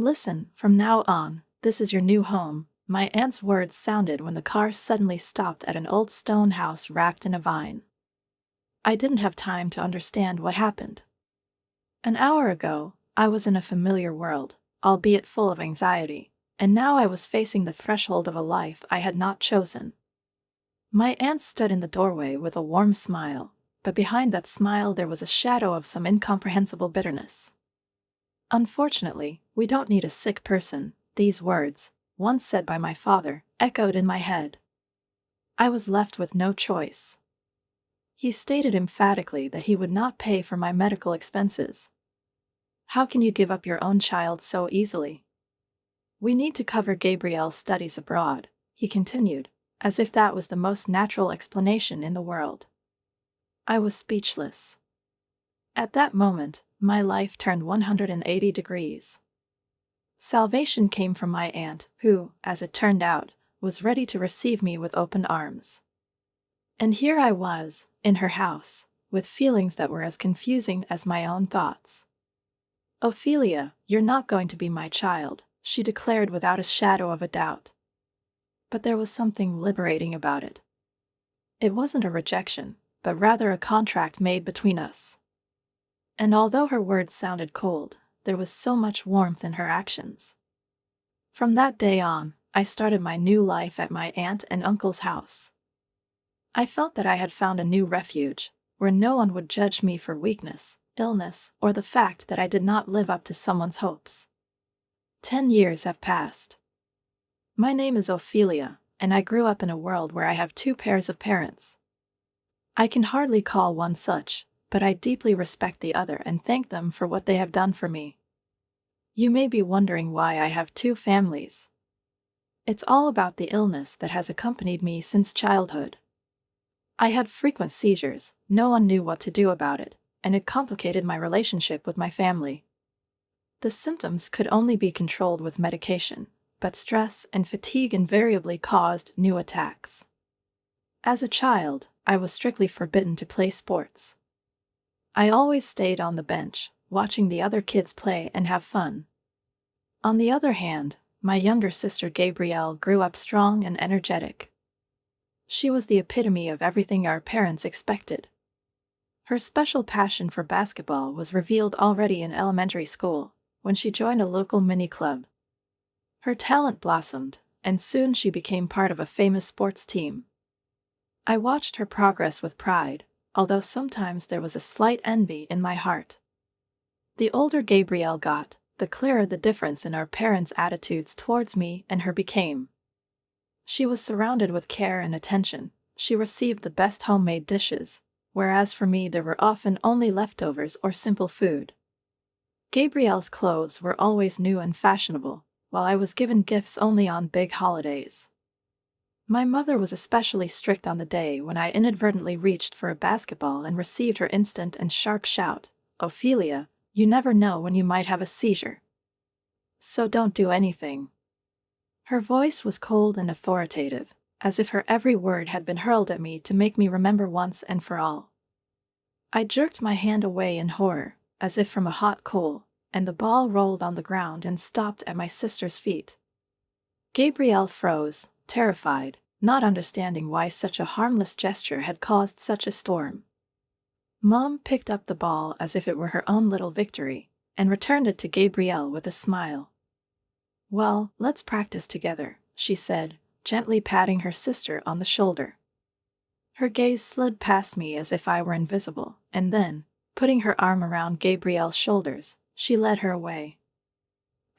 Listen, from now on, this is your new home. My aunt's words sounded when the car suddenly stopped at an old stone house wrapped in a vine. I didn't have time to understand what happened. An hour ago, I was in a familiar world, albeit full of anxiety, and now I was facing the threshold of a life I had not chosen. My aunt stood in the doorway with a warm smile, but behind that smile there was a shadow of some incomprehensible bitterness. Unfortunately, we don't need a sick person, these words, once said by my father, echoed in my head. I was left with no choice. He stated emphatically that he would not pay for my medical expenses. How can you give up your own child so easily? We need to cover Gabrielle's studies abroad, he continued, as if that was the most natural explanation in the world. I was speechless. At that moment, my life turned 180 degrees. Salvation came from my aunt, who, as it turned out, was ready to receive me with open arms. And here I was, in her house, with feelings that were as confusing as my own thoughts. "Ophelia, you're not going to be my child," she declared without a shadow of a doubt. But there was something liberating about it. It wasn't a rejection, but rather a contract made between us. And although her words sounded cold, there was so much warmth in her actions. From that day on, I started my new life at my aunt and uncle's house. I felt that I had found a new refuge, where no one would judge me for weakness, illness, or the fact that I did not live up to someone's hopes. 10 years have passed. My name is Ophelia, and I grew up in a world where I have two pairs of parents. I can hardly call one such, but I deeply respect the other and thank them for what they have done for me. You may be wondering why I have two families. It's all about the illness that has accompanied me since childhood. I had frequent seizures, no one knew what to do about it, and it complicated my relationship with my family. The symptoms could only be controlled with medication, but stress and fatigue invariably caused new attacks. As a child, I was strictly forbidden to play sports. I always stayed on the bench, watching the other kids play and have fun. On the other hand, my younger sister Gabrielle grew up strong and energetic. She was the epitome of everything our parents expected. Her special passion for basketball was revealed already in elementary school, when she joined a local mini club. Her talent blossomed, and soon she became part of a famous sports team. I watched her progress with pride, although sometimes there was a slight envy in my heart. The older Gabrielle got, the clearer the difference in our parents' attitudes towards me and her became. She was surrounded with care and attention, she received the best homemade dishes, whereas for me there were often only leftovers or simple food. Gabrielle's clothes were always new and fashionable, while I was given gifts only on big holidays. My mother was especially strict on the day when I inadvertently reached for a basketball and received her instant and sharp shout, "Ophelia, you never know when you might have a seizure. So don't do anything." Her voice was cold and authoritative, as if her every word had been hurled at me to make me remember once and for all. I jerked my hand away in horror, as if from a hot coal, and the ball rolled on the ground and stopped at my sister's feet. Gabrielle froze, terrified, not understanding why such a harmless gesture had caused such a storm. Mom picked up the ball as if it were her own little victory, and returned it to Gabrielle with a smile. "Well, let's practice together," she said, gently patting her sister on the shoulder. Her gaze slid past me as if I were invisible, and then, putting her arm around Gabrielle's shoulders, she led her away.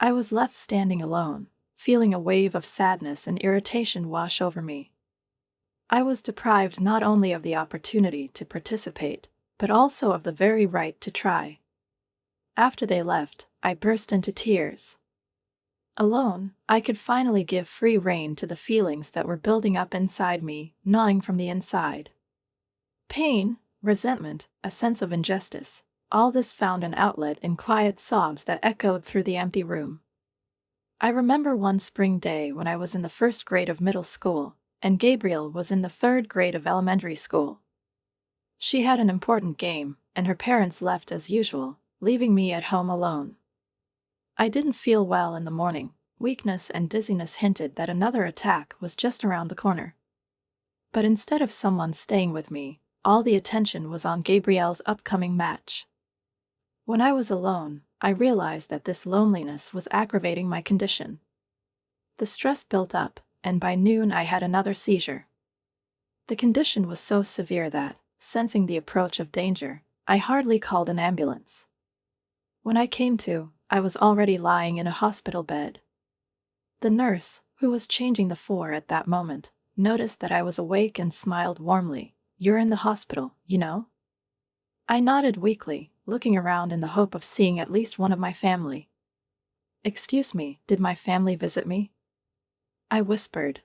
I was left standing alone, feeling a wave of sadness and irritation wash over me. I was deprived not only of the opportunity to participate, but also of the very right to try. After they left, I burst into tears. Alone, I could finally give free rein to the feelings that were building up inside me, gnawing from the inside. Pain, resentment, a sense of injustice, all this found an outlet in quiet sobs that echoed through the empty room. I remember one spring day when I was in the first grade of middle school, and Gabrielle was in the third grade of elementary school. She had an important game, and her parents left as usual, leaving me at home alone. I didn't feel well in the morning. Weakness and dizziness hinted that another attack was just around the corner. But instead of someone staying with me, all the attention was on Gabrielle's upcoming match. When I was alone, I realized that this loneliness was aggravating my condition. The stress built up, and by noon I had another seizure. The condition was so severe that, sensing the approach of danger, I hardly called an ambulance. When I came to, I was already lying in a hospital bed. The nurse, who was changing the floor at that moment, noticed that I was awake and smiled warmly. "You're in the hospital, you know?" I nodded weakly, looking around in the hope of seeing at least one of my family. "Excuse me, did my family visit me?" I whispered.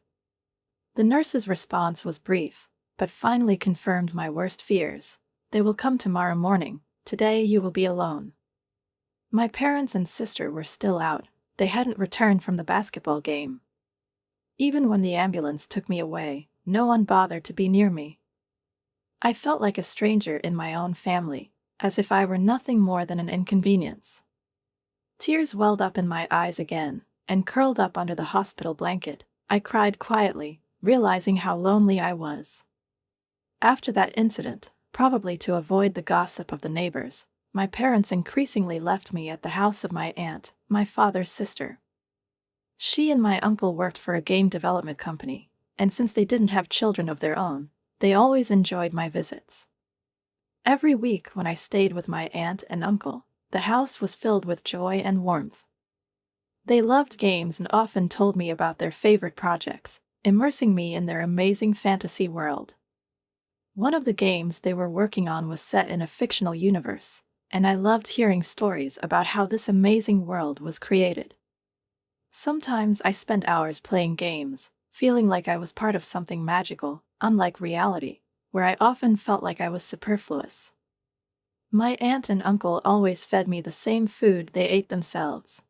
The nurse's response was brief, but finally confirmed my worst fears. "They will come tomorrow morning. Today you will be alone." My parents and sister were still out. They hadn't returned from the basketball game. Even when the ambulance took me away, no one bothered to be near me. I felt like a stranger in my own family, as if I were nothing more than an inconvenience. Tears welled up in my eyes again, and curled up under the hospital blanket, I cried quietly, realizing how lonely I was. After that incident, probably to avoid the gossip of the neighbors, my parents increasingly left me at the house of my aunt, my father's sister. She and my uncle worked for a game development company, and since they didn't have children of their own, they always enjoyed my visits. Every week when I stayed with my aunt and uncle, the house was filled with joy and warmth. They loved games and often told me about their favorite projects, immersing me in their amazing fantasy world. One of the games they were working on was set in a fictional universe, and I loved hearing stories about how this amazing world was created. Sometimes I spent hours playing games, feeling like I was part of something magical, unlike reality, where I often felt like I was superfluous. My aunt and uncle always fed me the same food they ate themselves.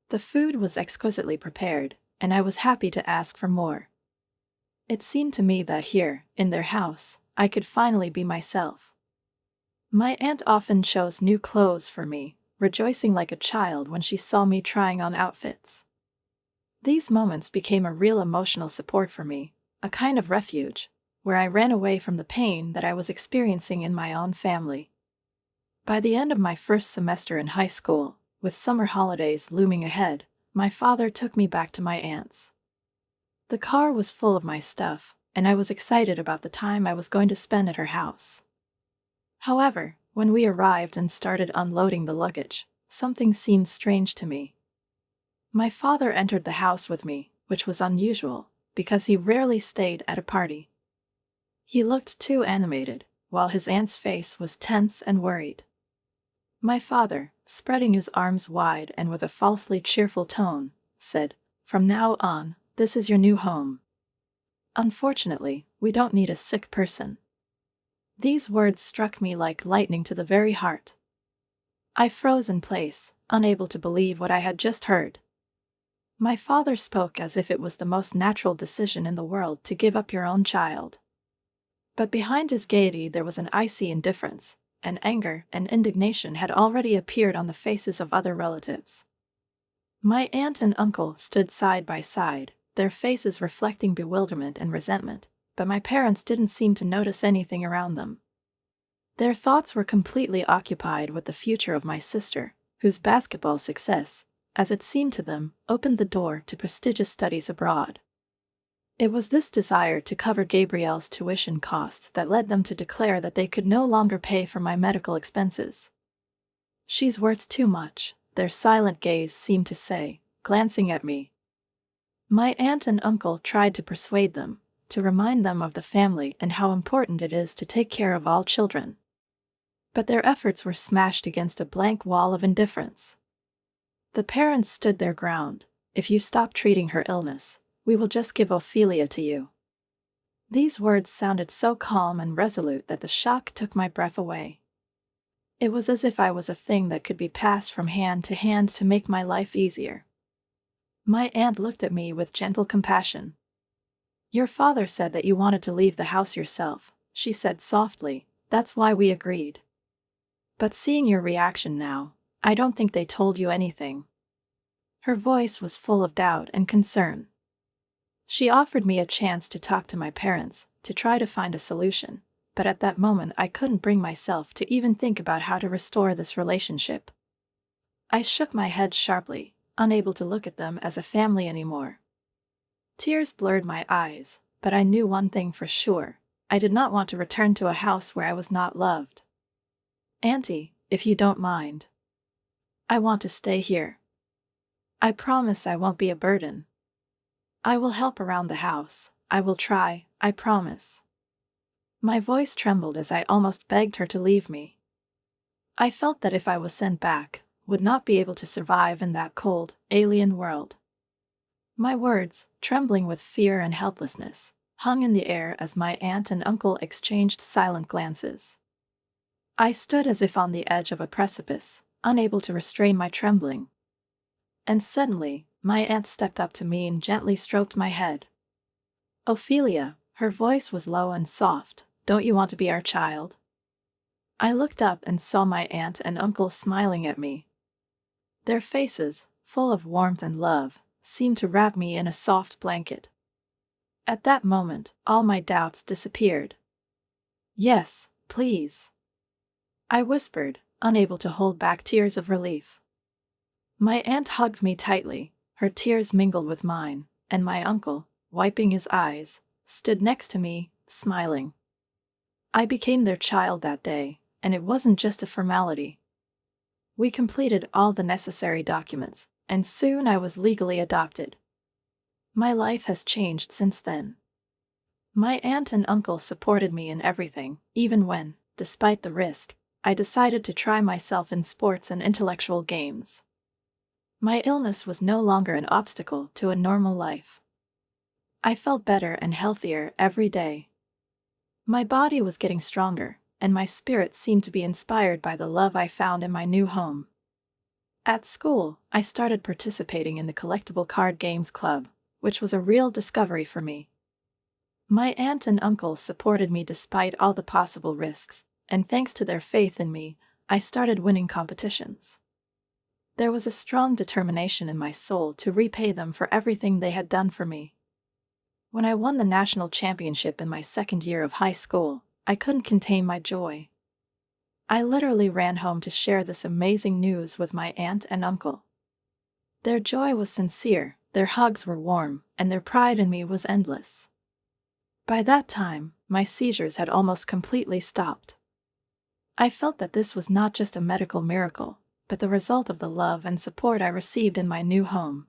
The food was exquisitely prepared, and I was happy to ask for more. It seemed to me that here, in their house, I could finally be myself. My aunt often chose new clothes for me, rejoicing like a child when she saw me trying on outfits. These moments became a real emotional support for me, a kind of refuge, where I ran away from the pain that I was experiencing in my own family. By the end of my first semester in high school, with summer holidays looming ahead, my father took me back to my aunt's. The car was full of my stuff, and I was excited about the time I was going to spend at her house. However, when we arrived and started unloading the luggage, something seemed strange to me. My father entered the house with me, which was unusual, because he rarely stayed at a party. He looked too animated, while his aunt's face was tense and worried. My father, spreading his arms wide and with a falsely cheerful tone, said, "From now on, this is your new home. Unfortunately, we don't need a sick person." These words struck me like lightning to the very heart. I froze in place, unable to believe what I had just heard. My father spoke as if it was the most natural decision in the world to give up your own child. But behind his gaiety there was an icy indifference, and anger and indignation had already appeared on the faces of other relatives. My aunt and uncle stood side by side, their faces reflecting bewilderment and resentment, but my parents didn't seem to notice anything around them. Their thoughts were completely occupied with the future of my sister, whose basketball success, as it seemed to them, opened the door to prestigious studies abroad. It was this desire to cover Gabrielle's tuition costs that led them to declare that they could no longer pay for my medical expenses. "She's worth too much," their silent gaze seemed to say, glancing at me. My aunt and uncle tried to persuade them, to remind them of the family and how important it is to take care of all children. But their efforts were smashed against a blank wall of indifference. The parents stood their ground. "If you stop treating her illness, we will just give Ophelia to you." These words sounded so calm and resolute that the shock took my breath away. It was as if I was a thing that could be passed from hand to make my life easier. My aunt looked at me with gentle compassion. "Your father said that you wanted to leave the house yourself," she said softly. "That's why we agreed. But seeing your reaction now, I don't think they told you anything." Her voice was full of doubt and concern. She offered me a chance to talk to my parents, to try to find a solution, but at that moment I couldn't bring myself to even think about how to restore this relationship. I shook my head sharply, unable to look at them as a family anymore. Tears blurred my eyes, but I knew one thing for sure: I did not want to return to a house where I was not loved. "Auntie, if you don't mind, I want to stay here. I promise I won't be a burden. I will help around the house. I will try, I promise." My voice trembled as I almost begged her to leave me. I felt that if I was sent back, would not be able to survive in that cold, alien world. My words, trembling with fear and helplessness, hung in the air as my aunt and uncle exchanged silent glances. I stood as if on the edge of a precipice, unable to restrain my trembling. And suddenly, my aunt stepped up to me and gently stroked my head. "Ophelia," her voice was low and soft, "don't you want to be our child?" I looked up and saw my aunt and uncle smiling at me. Their faces, full of warmth and love, seemed to wrap me in a soft blanket. At that moment, all my doubts disappeared. "Yes, please," I whispered, unable to hold back tears of relief. My aunt hugged me tightly, her tears mingled with mine, and my uncle, wiping his eyes, stood next to me, smiling. I became their child that day, and it wasn't just a formality. We completed all the necessary documents, and soon I was legally adopted. My life has changed since then. My aunt and uncle supported me in everything, even when, despite the risk, I decided to try myself in sports and intellectual games. My illness was no longer an obstacle to a normal life. I felt better and healthier every day. My body was getting stronger, and my spirit seemed to be inspired by the love I found in my new home. At school, I started participating in the collectible card games club, which was a real discovery for me. My aunt and uncle supported me despite all the possible risks, and thanks to their faith in me, I started winning competitions. There was a strong determination in my soul to repay them for everything they had done for me. When I won the national championship in my second year of high school, I couldn't contain my joy. I literally ran home to share this amazing news with my aunt and uncle. Their joy was sincere, their hugs were warm, and their pride in me was endless. By that time, my seizures had almost completely stopped. I felt that this was not just a medical miracle, but the result of the love and support I received in my new home.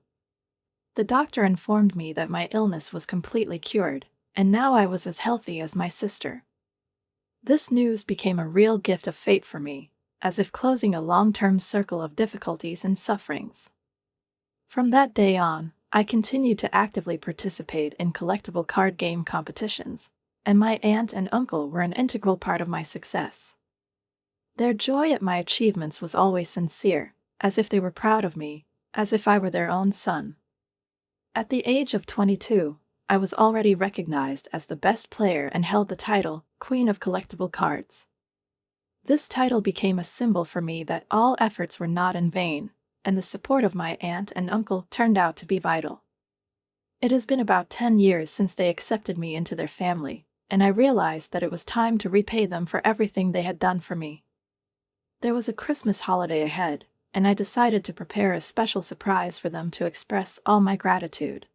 The doctor informed me that my illness was completely cured, and now I was as healthy as my sister. This news became a real gift of fate for me, as if closing a long-term circle of difficulties and sufferings. From that day on, I continued to actively participate in collectible card game competitions, and my aunt and uncle were an integral part of my success. Their joy at my achievements was always sincere, as if they were proud of me, as if I were their own son. At the age of 22, I was already recognized as the best player and held the title, Queen of Collectible Cards. This title became a symbol for me that all efforts were not in vain, and the support of my aunt and uncle turned out to be vital. It has been about 10 years since they accepted me into their family, and I realized that it was time to repay them for everything they had done for me. There was a Christmas holiday ahead, and I decided to prepare a special surprise for them to express all my gratitude.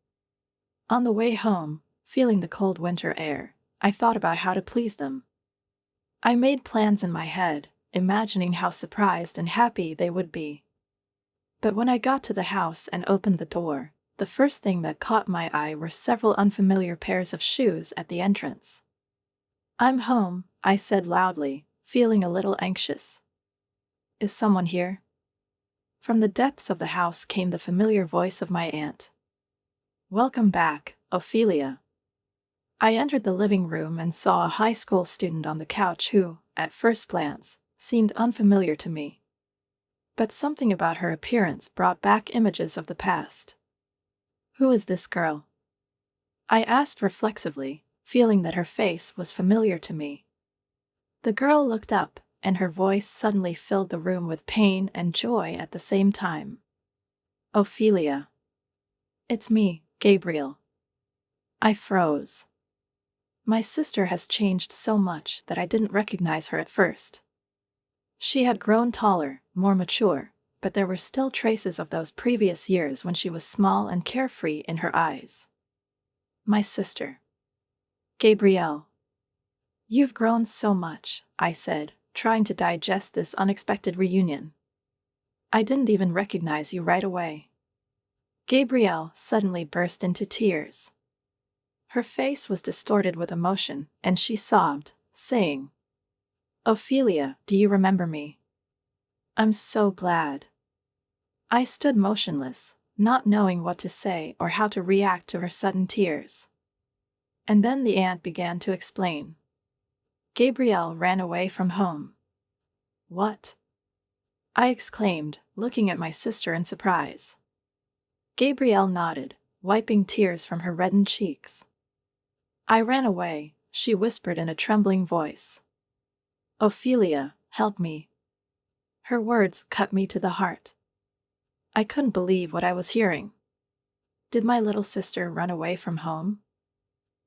On the way home, feeling the cold winter air, I thought about how to please them. I made plans in my head, imagining how surprised and happy they would be. But when I got to the house and opened the door, the first thing that caught my eye were several unfamiliar pairs of shoes at the entrance. "I'm home," I said loudly, feeling a little anxious. "Is someone here?" From the depths of the house came the familiar voice of my aunt. "Welcome back, Ophelia." I entered the living room and saw a high school student on the couch who, at first glance, seemed unfamiliar to me. But something about her appearance brought back images of the past. "Who is this girl?" I asked reflexively, feeling that her face was familiar to me. The girl looked up, and her voice suddenly filled the room with pain and joy at the same time. Ophelia. It's me, Gabriel. I froze. My sister has changed so much that I didn't recognize her at first. She had grown taller, more mature, but there were still traces of those previous years when she was small and carefree in her eyes. My sister. Gabrielle. You've grown so much, I said, trying to digest this unexpected reunion. I didn't even recognize you right away. Gabrielle suddenly burst into tears. Her face was distorted with emotion, and she sobbed, saying, "Ophelia, do you remember me? I'm so glad." I stood motionless, not knowing what to say or how to react to her sudden tears. And then the aunt began to explain. Gabrielle ran away from home. What? I exclaimed, looking at my sister in surprise. Gabrielle nodded, wiping tears from her reddened cheeks. I ran away, she whispered in a trembling voice. Ophelia, help me. Her words cut me to the heart. I couldn't believe what I was hearing. Did my little sister run away from home?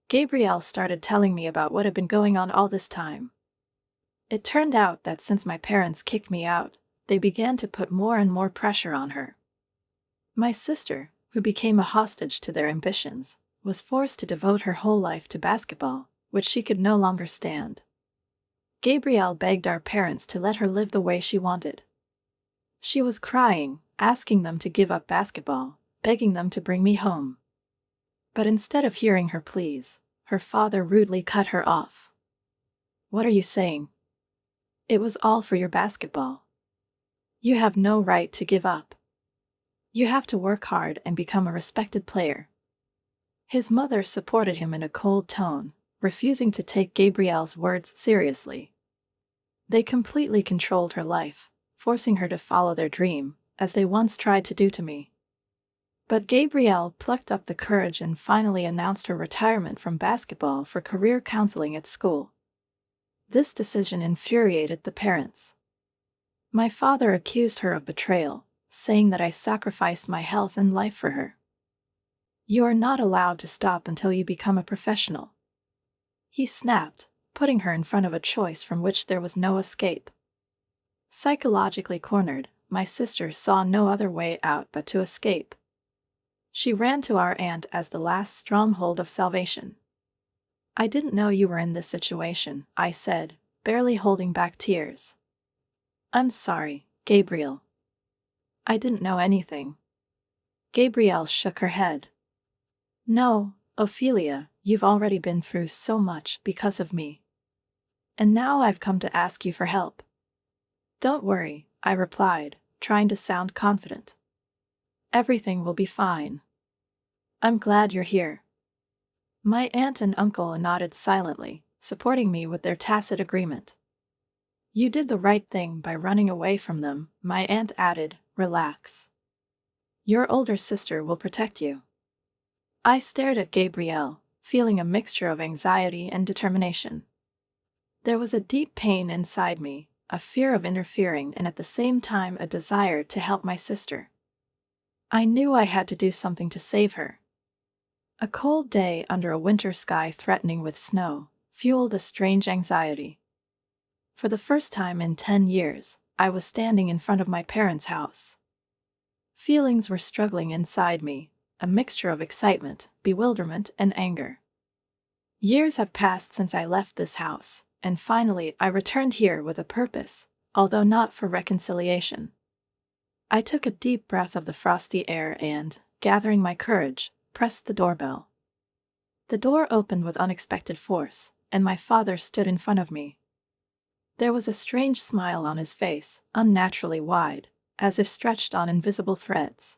Gabrielle started telling me about what had been going on all this time. It turned out that since my parents kicked me out, they began to put more and more pressure on her. My sister, who became a hostage to their ambitions, was forced to devote her whole life to basketball, which she could no longer stand. Gabrielle begged our parents to let her live the way she wanted. She was crying, asking them to give up basketball, begging them to bring me home. But instead of hearing her pleas, her father rudely cut her off. What are you saying? It was all for your basketball. You have no right to give up. You have to work hard and become a respected player. His mother supported him in a cold tone, refusing to take Gabrielle's words seriously. They completely controlled her life, forcing her to follow their dream, as they once tried to do to me. But Gabrielle plucked up the courage and finally announced her retirement from basketball for career counseling at school. This decision infuriated the parents. My father accused her of betrayal, saying that I sacrificed my health and life for her. You are not allowed to stop until you become a professional. He snapped, putting her in front of a choice from which there was no escape. Psychologically cornered, my sister saw no other way out but to escape. She ran to our aunt as the last stronghold of salvation. I didn't know you were in this situation, I said, barely holding back tears. I'm sorry, Gabriel. I didn't know anything. Gabrielle shook her head. No, Ophelia, you've already been through so much because of me. And now I've come to ask you for help. Don't worry, I replied, trying to sound confident. Everything will be fine. I'm glad you're here. My aunt and uncle nodded silently, supporting me with their tacit agreement. You did the right thing by running away from them, my aunt added, relax. Your older sister will protect you. I stared at Gabrielle, feeling a mixture of anxiety and determination. There was a deep pain inside me, a fear of interfering and at the same time a desire to help my sister. I knew I had to do something to save her. A cold day under a winter sky threatening with snow fueled a strange anxiety. For the first time in 10 years, I was standing in front of my parents' house. Feelings were struggling inside me, a mixture of excitement, bewilderment, and anger. Years have passed since I left this house, and finally I returned here with a purpose, although not for reconciliation. I took a deep breath of the frosty air and, gathering my courage, pressed the doorbell. The door opened with unexpected force, and my father stood in front of me. There was a strange smile on his face, unnaturally wide, as if stretched on invisible threads.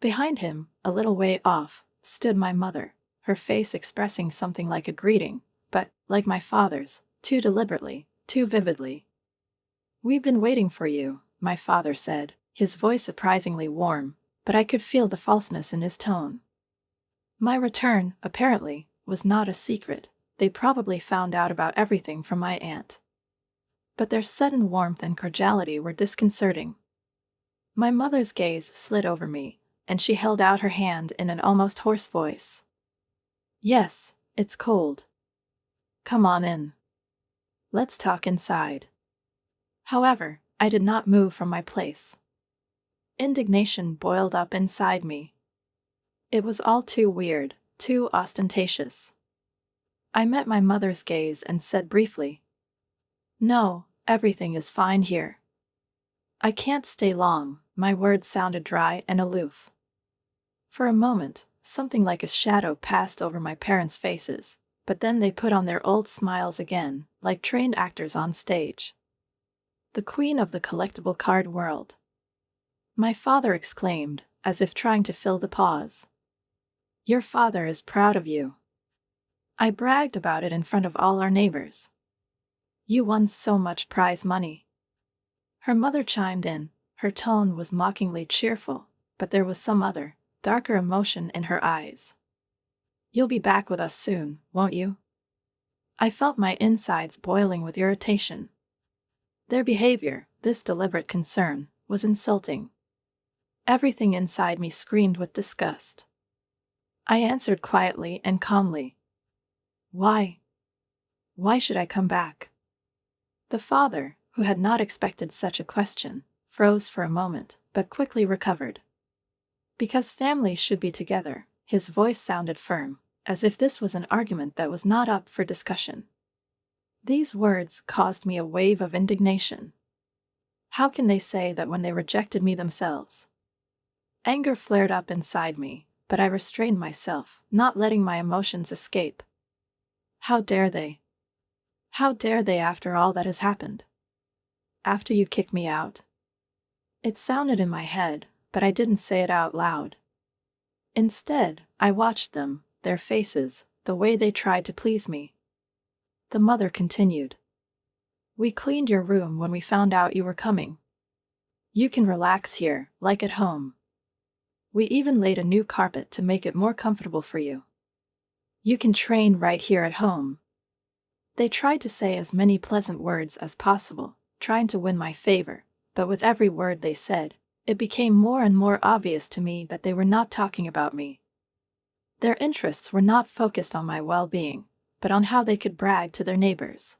Behind him, a little way off, stood my mother, her face expressing something like a greeting, but, like my father's, too deliberately, too vividly. We've been waiting for you, my father said, his voice surprisingly warm, but I could feel the falseness in his tone. My return, apparently, was not a secret. They probably found out about everything from my aunt. But their sudden warmth and cordiality were disconcerting. My mother's gaze slid over me, and she held out her hand in an almost hoarse voice. Yes, it's cold. Come on in. Let's talk inside. However, I did not move from my place. Indignation boiled up inside me. It was all too weird, too ostentatious. I met my mother's gaze and said briefly, "No, everything is fine here." "I can't stay long," my words sounded dry and aloof. For a moment, something like a shadow passed over my parents' faces, but then they put on their old smiles again, like trained actors on stage. "The queen of the collectible card world," my father exclaimed, as if trying to fill the pause. "Your father is proud of you." I bragged about it in front of all our neighbors. "You won so much prize money." Her mother chimed in. Her tone was mockingly cheerful, but there was some other, darker emotion in her eyes. "You'll be back with us soon, won't you?" I felt my insides boiling with irritation. Their behavior, this deliberate concern, was insulting. Everything inside me screamed with disgust. I answered quietly and calmly. "Why? Why should I come back?" The father, who had not expected such a question, froze for a moment, but quickly recovered. "Because families should be together," his voice sounded firm, as if this was an argument that was not up for discussion. These words caused me a wave of indignation. How can they say that when they rejected me themselves? Anger flared up inside me, but I restrained myself, not letting my emotions escape. How dare they? How dare they after all that has happened? After you kicked me out? It sounded in my head, but I didn't say it out loud. Instead, I watched them, their faces, the way they tried to please me. The mother continued. "We cleaned your room when we found out you were coming. You can relax here, like at home. We even laid a new carpet to make it more comfortable for you. You can train right here at home." They tried to say as many pleasant words as possible, trying to win my favor, but with every word they said, it became more and more obvious to me that they were not talking about me. Their interests were not focused on my well-being, but on how they could brag to their neighbors.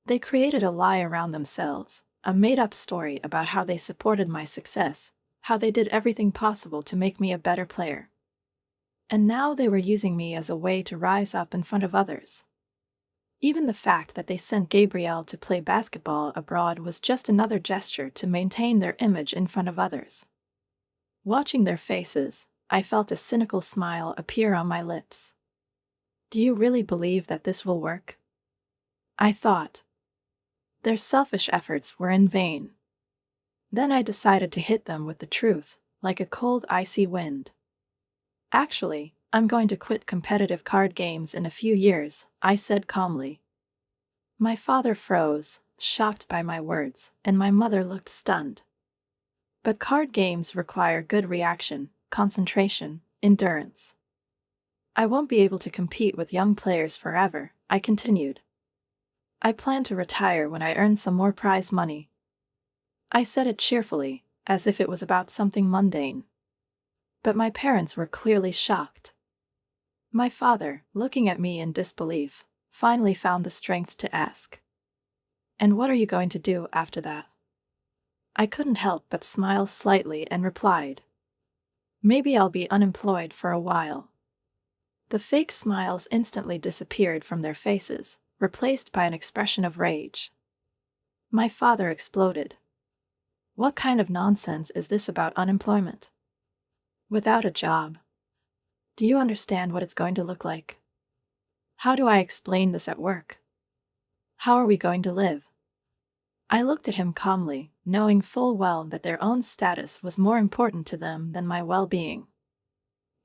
They created a lie around themselves, a made-up story about how they supported my success, how they did everything possible to make me a better player. And now they were using me as a way to rise up in front of others. Even the fact that they sent Gabrielle to play basketball abroad was just another gesture to maintain their image in front of others. Watching their faces, I felt a cynical smile appear on my lips. Do you really believe that this will work? I thought. Their selfish efforts were in vain. Then I decided to hit them with the truth, like a cold, icy wind. Actually, I'm going to quit competitive card games in a few years, I said calmly. My father froze, shocked by my words, and my mother looked stunned. But card games require good reaction, concentration, endurance. I won't be able to compete with young players forever, I continued. I plan to retire when I earn some more prize money. I said it cheerfully, as if it was about something mundane. But my parents were clearly shocked. My father, looking at me in disbelief, finally found the strength to ask, "And what are you going to do after that?" I couldn't help but smile slightly and replied, "Maybe I'll be unemployed for a while." The fake smiles instantly disappeared from their faces, replaced by an expression of rage. My father exploded. "What kind of nonsense is this about unemployment? Without a job? Do you understand what it's going to look like? How do I explain this at work? How are we going to live?" I looked at him calmly, knowing full well that their own status was more important to them than my well-being.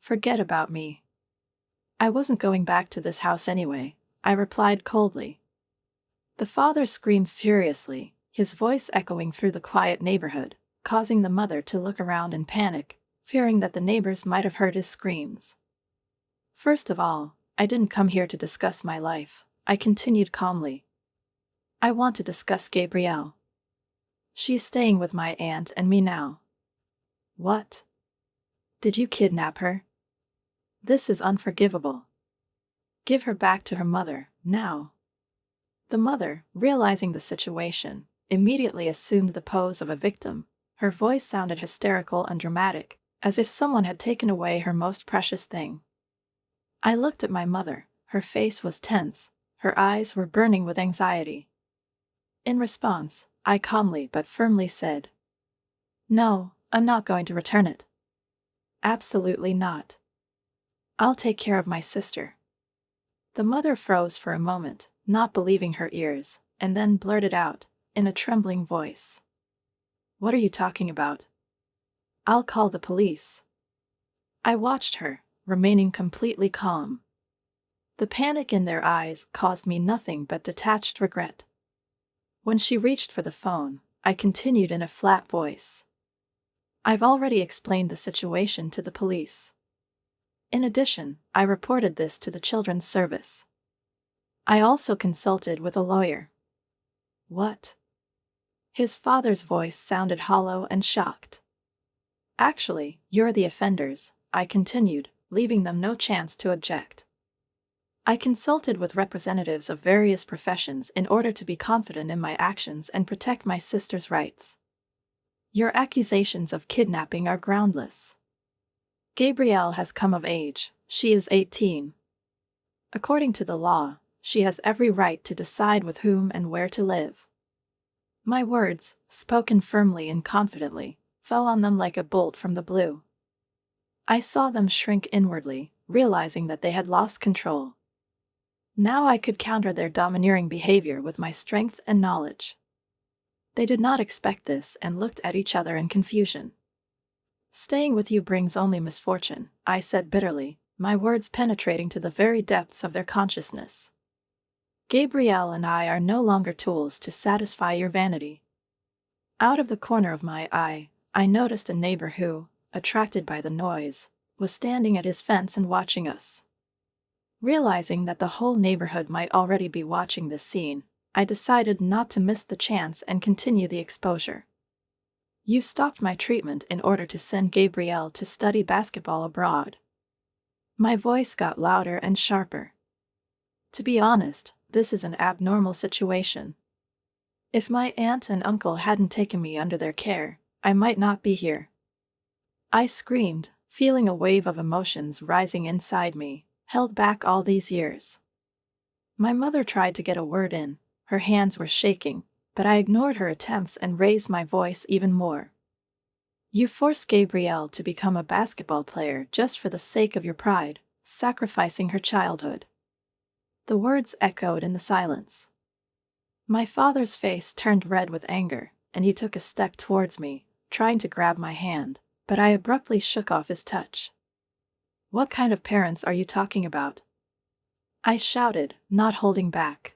"Forget about me. I wasn't going back to this house anyway," I replied coldly. The father screamed furiously, his voice echoing through the quiet neighborhood, causing the mother to look around in panic, fearing that the neighbors might have heard his screams. "First of all, I didn't come here to discuss my life," I continued calmly. "I want to discuss Gabrielle. She's staying with my aunt and me now, What? Did you kidnap her? This is unforgivable. Give her back to her mother, now. The mother, realizing the situation, immediately assumed the pose of a victim. Her voice sounded hysterical and dramatic, as if someone had taken away her most precious thing. I looked at my mother. Her face was tense. Her eyes were burning with anxiety. In response, I calmly but firmly said, "No, I'm not going to return it. Absolutely not. I'll take care of my sister." The mother froze for a moment, not believing her ears, and then blurted out, in a trembling voice, "What are you talking about? I'll call the police." I watched her, remaining completely calm. The panic in their eyes caused me nothing but detached regret. When she reached for the phone, I continued in a flat voice, "I've already explained the situation to the police. In addition, I reported this to the Children's Service. I also consulted with a lawyer." "What?" His father's voice sounded hollow and shocked. "Actually, you're the offenders," I continued, leaving them no chance to object. "I consulted with representatives of various professions in order to be confident in my actions and protect my sister's rights. Your accusations of kidnapping are groundless. Gabrielle has come of age. She is 18. According to the law, she has every right to decide with whom and where to live." My words, spoken firmly and confidently, fell on them like a bolt from the blue. I saw them shrink inwardly, realizing that they had lost control. Now I could counter their domineering behavior with my strength and knowledge. They did not expect this and looked at each other in confusion. "Staying with you brings only misfortune," I said bitterly, my words penetrating to the very depths of their consciousness. "Gabrielle and I are no longer tools to satisfy your vanity." Out of the corner of my eye, I noticed a neighbor who, attracted by the noise, was standing at his fence and watching us. Realizing that the whole neighborhood might already be watching this scene, I decided not to miss the chance and continue the exposure. "You stopped my treatment in order to send Gabrielle to study basketball abroad." My voice got louder and sharper. "To be honest, this is an abnormal situation. If my aunt and uncle hadn't taken me under their care, I might not be here." I screamed, feeling a wave of emotions rising inside me, held back all these years. My mother tried to get a word in. Her hands were shaking, but I ignored her attempts and raised my voice even more. "You forced Gabrielle to become a basketball player just for the sake of your pride, sacrificing her childhood." The words echoed in the silence. My father's face turned red with anger, and he took a step towards me, trying to grab my hand, but I abruptly shook off his touch. "What kind of parents are you talking about?" I shouted, not holding back.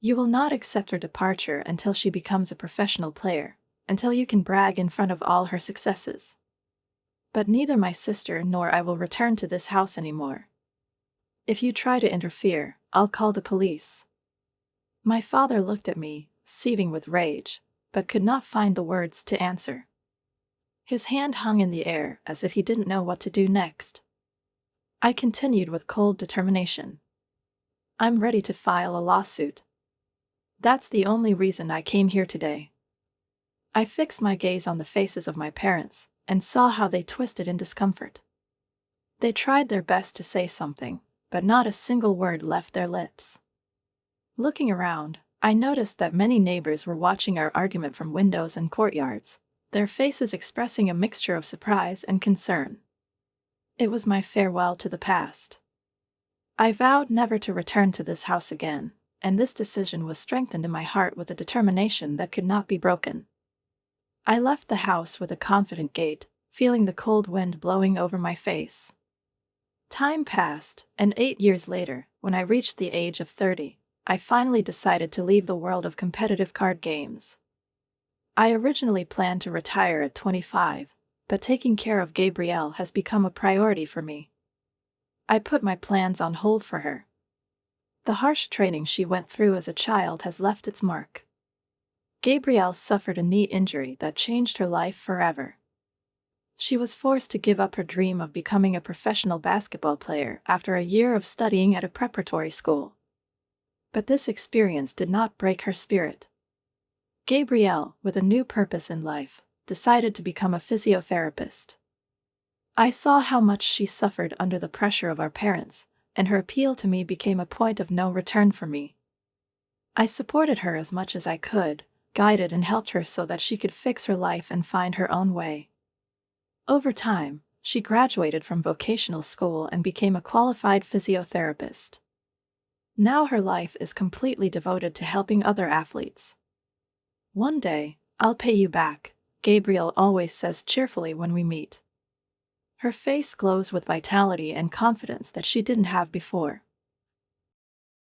"You will not accept her departure until she becomes a professional player, until you can brag in front of all her successes. But neither my sister nor I will return to this house anymore. If you try to interfere, I'll call the police." My father looked at me, seething with rage, but could not find the words to answer. His hand hung in the air as if he didn't know what to do next. I continued with cold determination. "I'm ready to file a lawsuit. That's the only reason I came here today." I fixed my gaze on the faces of my parents and saw how they twisted in discomfort. They tried their best to say something, but not a single word left their lips. Looking around, I noticed that many neighbors were watching our argument from windows and courtyards, their faces expressing a mixture of surprise and concern. It was my farewell to the past. I vowed never to return to this house again, and this decision was strengthened in my heart with a determination that could not be broken. I left the house with a confident gait, feeling the cold wind blowing over my face. Time passed, and 8 years later, when I reached the age of 30, I finally decided to leave the world of competitive card games. I originally planned to retire at 25, but taking care of Gabrielle has become a priority for me. I put my plans on hold for her. The harsh training she went through as a child has left its mark. Gabrielle suffered a knee injury that changed her life forever. She was forced to give up her dream of becoming a professional basketball player after a year of studying at a preparatory school. But this experience did not break her spirit. Gabrielle, with a new purpose in life, decided to become a physiotherapist. I saw how much she suffered under the pressure of our parents, and her appeal to me became a point of no return for me. I supported her as much as I could, guided and helped her so that she could fix her life and find her own way. Over time, she graduated from vocational school and became a qualified physiotherapist. Now her life is completely devoted to helping other athletes. One day, I'll pay you back, Gabrielle always says cheerfully when we meet. Her face glows with vitality and confidence that she didn't have before.